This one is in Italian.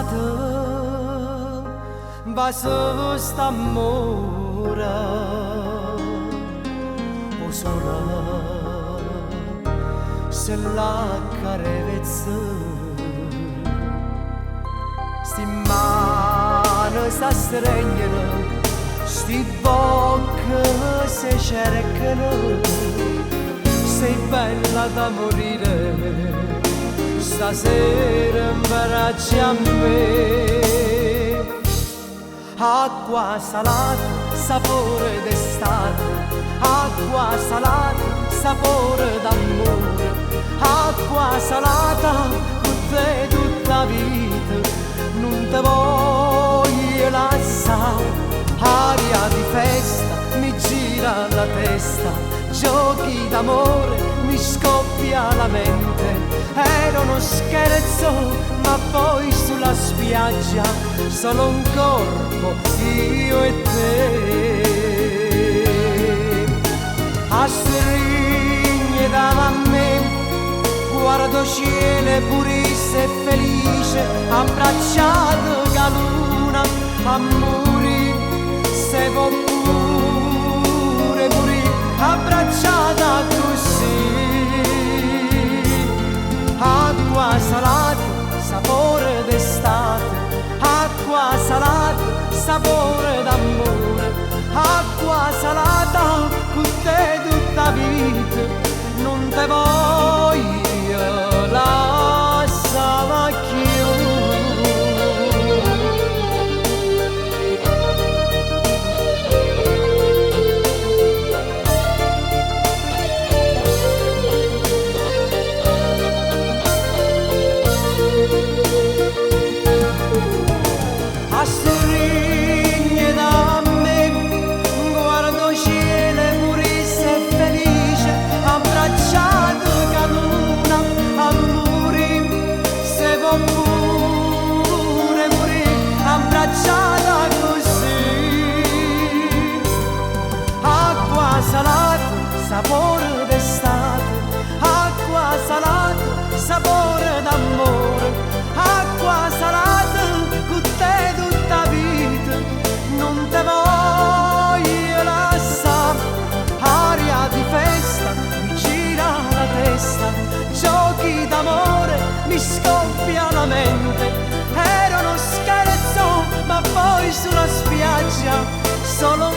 passata va solo st'amore o sola se la carezza sti mani sta strengono sti bocche se cercano sei bella da morire stasera imbracci a me acqua salata sapore d'estate acqua salata sapore d'amore acqua salata con te tutta vita non te voglio lasciare aria di festa mi gira la testa giochi d'amore mi scoppia la mente era uno scherzo ma poi sulla spiaggia solo un corpo io e te a stringere da me guardo cielo purisse e felice abbracciato che luna a morire se può pure morire abbracciata così acqua salata sapore d'estate acqua salata sapore d'amore acqua salata con te tutta vita non te voglio lasciare più. A sorrigne da me guardo cielo purisse e felice abbracciato che luna a morire se può pure morire abbracciata così acqua salata sapore d'estate acqua salata sapore d'amore acqua salata con te tutta vita non te voglio lasciare aria di festa mi gira la testa giochi d'amore mi scoppia la mente era uno scherzo ma poi sulla spiaggia solo